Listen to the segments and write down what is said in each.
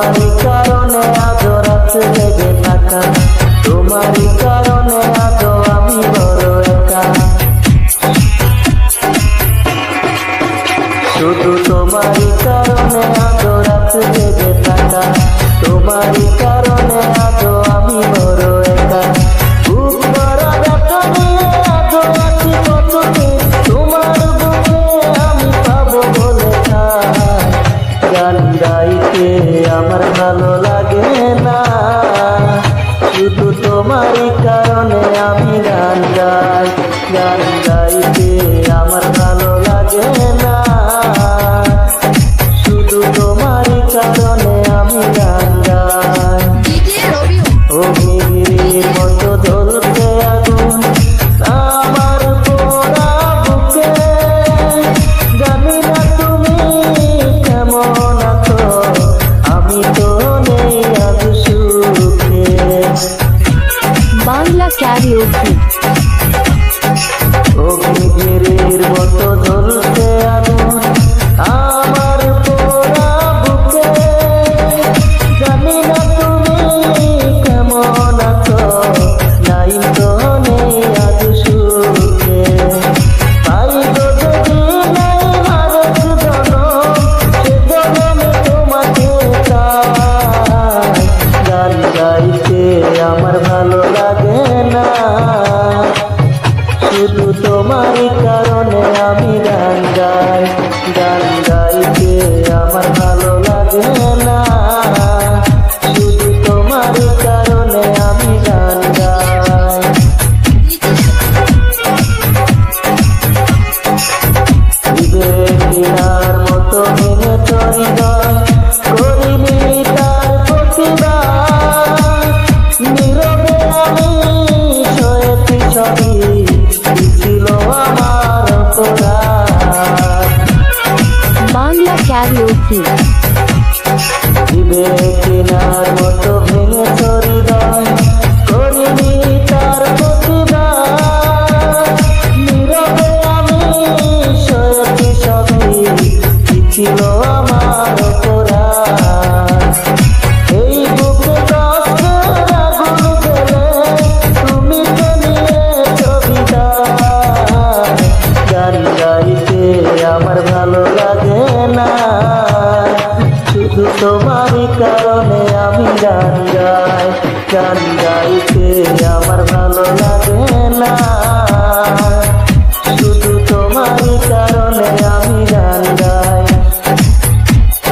তোমারই কারণে আজ রাত জেগে থাকা, তোমারই কারণে আজ আমি বড় একা। শুধু তোমারই কারণে আজ রাত জেগে থাকা, তোমারই কারণে আজ আমি বড় একা। বুক ভরা ব্যথা নিয়ে আজ আছি কতকে, তোমার বুকে আমি পাবো বলে ঠাই। গান গাইতে আমার ভালো লাগে না, শুধু তোমারই কারণে আমি গান গাই। গান গাইতে আমার ভালো লাগে না, শুধু তোমারই কারণে আমি গান গাই। অগ্নিগিরির মতো জ্বলছে আগুন আমার পোড়া বুকে, জানি না তুমি কেমন আছো, আমি তো নেই আজ সুখে। বাংলা ক্যারিওকে। অগ্নিগিরির মতো জ্বলছে আগুন আমার পোড়া বুকে, জানি না তুমি কেমন আছো, নাই তো নেই আজ সুখে। তাই তো যদি নাই আরেক জনম, সে জনমে তোমাকে চাই। গান গাইতে আমার ভালো লাগে না, শুধু তোমারই কারণে আমি গান গাই। গান গাইতে আমার ভালো লাগে না, শুধু তোমারই কারণে আমি গান গাই। বিবেকিনার মতো ভেঙে তরি গান করিনি তার প্রতিবাদ, নীরবে আমি সয়েছি ছবি, ছিল আমার অপরাধ। বাংলা ক্যারিওকে। বিবেকিনার মতো ভেঙে তরি গান করিনি তার প্রতিবাদ, নীরবে আমি সয়েছি ছবি, ছিল আমার অপরাধ। এই বুকে কষ্টের আগুন জ্বলে তুমি তো নিয়েছো বিদায়। গান গাইতে আমার ভালো লাগে না, শুধু তোমারই কারণে আমি গান গাই। গান গাইতে আমার ভালো লাগে না, শুধু তোমারই কারণে আমি গান গাই।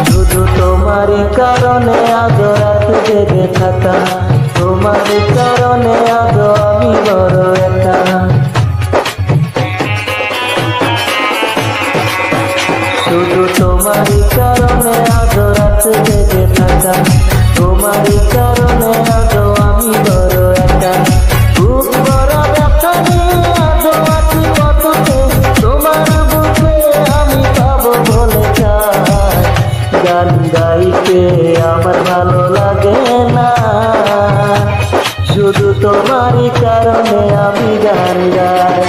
শুধু তোমারই কারণে আজ রাত জেগে থাকা, তোমারই কারণে আজ আমি বড় একা। শুধু তোমারই কারণে আজ রাত জেগে থাকা, তোমারই কারণে আজ আমি বড় একা। বুক ভরা ব্যথা নিয়ে আজ আছি কতকে, তোমার বুকে আমি পাবো বলে চাই। গান গাইতে আমার ভালো লাগে না, শুধু তোমারই কারণে আমি গান গাই।